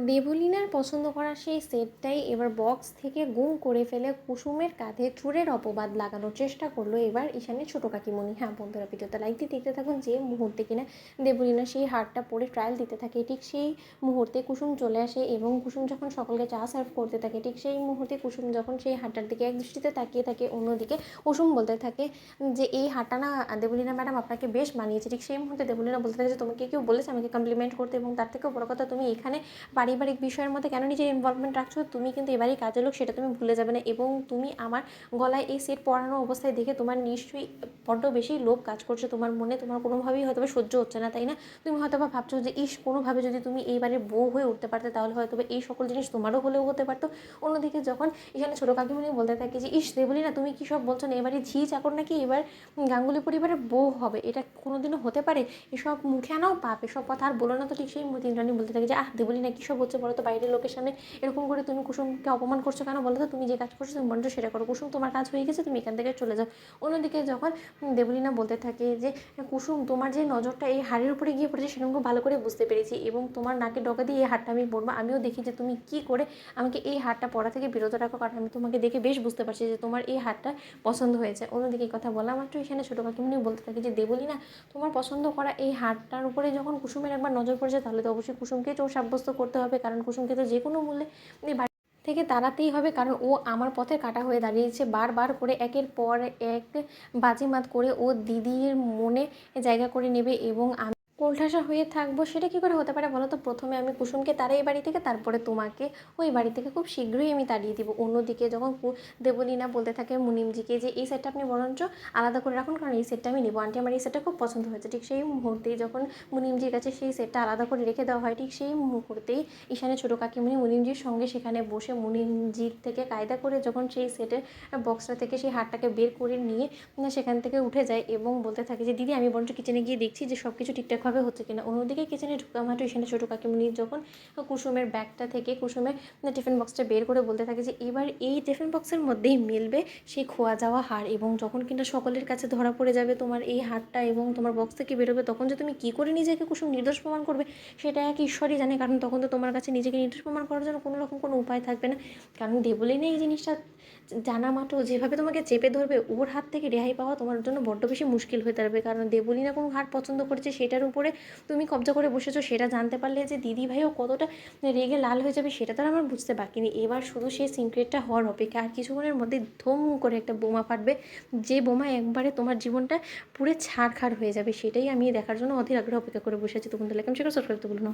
দেবলীনার পছন্দ করা সেই সেটটাই এবার বক্স থেকে গুম করে ফেলে কুসুমের কাঁধে চোরের অপবাদ লাগানোর চেষ্টা করলো এবার ঈশানের ছোটো কাকিমণি। হ্যাঁ বন্ধুরা, ভিডিওটা লাইক দিয়ে দেখতে থাকুন। যে মুহূর্তে কিনা দেবলীনা সেই হারটা পরে ট্রায়াল দিতে থাকে, ঠিক সেই মুহূর্তে কুসুম চলে আসে এবং কুসুম যখন সকলকে চা সার্ভ করতে থাকে, ঠিক সেই মুহূর্তে কুসুম যখন সেই হারটার দিকে এক দৃষ্টিতে তাকিয়ে থাকে, অন্যদিকে কুসুম বলতে থাকে যে এই হারটা না দেবলীনা ম্যাডাম আপনাকে বেশ মানিয়েছে। ঠিক সেই মুহূর্তে দেবলীনা বলতে থাকে যে তোমাকে কেউ বলেছে আমাকে কমপ্লিমেন্ট করতে, এবং তার থেকেও বড় কথা তুমি এখানে পারিবারিক বিষয়ের মধ্যে কেন নিজের ইনভলভমেন্ট রাখছো? তুমি কিন্তু এবারই কাজের লোক, সেটা তুমি ভুলে যাবে না। এবং তুমি আমার গলায় এই সেট পরানো অবস্থায় দেখে তোমার নিশ্চয়ই বড্ড বেশি লোভ কাজ করছে তোমার মনে, তোমার কোনোভাবেই হয়তো সহ্য হচ্ছে না, তাই না? তুমি হয়তো ভাবছো যে কোনোভাবে যদি তুমি এইবারে বউ হয়ে উঠতে পারতে তাহলে হয়তো এই সকল জিনিস তোমারও হলেও হতে পারতো। অন্যদিকে যখন এখানে ছোটো কাকিমণি বলতে থাকে যে দেবলি না তুমি কী সব বলছো না, এবারে ঝি চাকর নাকি এবার গাঙ্গুলি পরিবারের বউ হবে, এটা কোনোদিনও হতে পারে? এসব মুখে আনাও পাপ, এসব কথা আর বলো না তো। ঠিক সেই ইন্দ্রাণী বলতে থাকে যে দেবলি না কী সব হচ্ছে বলো তো, বাইরের লোকের সামনে এরকম করে তুমি কুসুমকে অপমান করছো কেন বলো তো? তুমি যে কাজ করছো তুমি বন্ধ সেটা করো, কুসুম তোমার কাজ হয়ে গেছে, তুমি এখান থেকে চলে যাও। অন্যদিকে যখন দেবলীনা বলতে থাকে যে কুসুম তোমার যে নজরটা এই হাড়ের উপরে গিয়ে পড়েছে সেটা আমি ভালো করে বুঝতে পেরেছি, এবং তোমার নাকে ডগা দিয়ে এই হারটা আমি পরবো, আমিও দেখি যে তুমি কি করে আমাকে এই হারটা পরা থেকে বিরত রাখো, কারণ আমি তোমাকে দেখে বেশ বুঝতে পারছি যে তোমার এই হারটা পছন্দ হয়েছে। অন্যদিকে এই কথা বলা মাত্র এখানে ছোটো কাকিমণি বলতে থাকে যে দেবলীনা তোমার পছন্দ করা এই হারটার উপরে যখন কুসুমের একবার নজর পড়েছে তাহলে তো অবশ্যই কুসুমকে চোর সাব্যস্ত করতে হবে, কারণ কুসুমকে তো যে কোনো মূল্যে বাড়ি থেকে তাড়াতেই হবে, কারণ ও আমার পথে কাটা হয়ে দাঁড়িয়েছে। বারবার করে একের পর এক বাজিমাত করে ও দিদির মনে জায়গা করে নেবে এবং কোলঠাসা হয়ে থাকবো। সেটা কী করে হতে পারে বলো তো? প্রথমে আমি কুসুমকে তাড়াই এই বাড়ি থেকে, তারপরে তোমাকে ওই বাড়ি থেকে খুব শীঘ্রই আমি তাড়িয়ে দিব। অন্যদিকে যখন দেবলীনা বলতে থাকে মুনিমজিকে যে এই সেটটা আপনি বরঞ্চ আলাদা করে রাখুন, কারণ এই সেটটা আমি নেবো, আন্টি আমার এই সেটটা খুব পছন্দ হয়েছে। ঠিক সেই মুহূর্তেই যখন মুনিমজির কাছে সেই সেটটা আলাদা করে রেখে দেওয়া হয়, ঠিক সেই মুহূর্তেই ঈশানের ছোটো কাকিমণি মুনিমজির সঙ্গে সেখানে বসে মুনিমজির থেকে কায়দা করে যখন সেই সেটের বক্সটা থেকে সেই হারটাকে বের করে নিয়ে সেখান থেকে উঠে যায় এবং বলতে থাকে যে দিদি আমি বরঞ্চ কিচেনে গিয়ে দেখছি যে সব কিছু ঠিকঠাকভাবে হচ্ছে কিনা। অন্যদিকে কিচেনে ঢোকা মাত্র এখানে ছোটো কাকিমণি যখন কুসুমের ব্যাগটা থেকে কুসুমের টিফিন বক্সটা বের করে বলতে থাকে যে এবার এই টিফিন বক্সের মধ্যেই মিলবে সেই খোয়া যাওয়া হার, এবং যখন কিনা সকলের কাছে ধরা পড়ে যাবে তোমার এই হারটা এবং তোমার বক্স থেকে বেরোবে, তখন যে তুমি কী করে নিজেকে কুসুম নির্দোষ প্রমাণ করবে সেটা এক ঈশ্বরই জানে, কারণ তখন তো তোমার কাছে নিজেকে নির্দোষ প্রমাণ করার জন্য কোনো রকম কোনো উপায় থাকবে না। কারণ দেবলীনা এই জিনিসটা জানা মাত্র যেভাবে তোমাকে চেপে ধরবে, ওর হাত থেকে রেহাই পাওয়া তোমার জন্য বড্ড বেশি মুশকিল হয়ে দাঁড়াবে, কারণ দেবলীনা কোনো হার পছন্দ করেছে সেটার উপরে তুমি কবজা করে বসেছো, সেটা জানতে পারলে যে দিদিভাইও কতটা রেগে লাল হয়ে যাবে সেটা তো আর আমার বুঝতে বাকি নেই। এবার শুধু সেই সিক্রেটটা হওয়ার অপেক্ষা, আর কিছুক্ষণের মধ্যে ধুম করে একটা বোমা ফাটবে, যে বোমা একবারে তোমার জীবনটা পুরো ছাড়খাড় হয়ে যাবে। সেটাই আমি দেখার জন্য অধীর আগ্রহে অপেক্ষা করে বসে আছি। তখন তাহলে কেমন সেটা সাবস্ক্রাইব তো বলো না।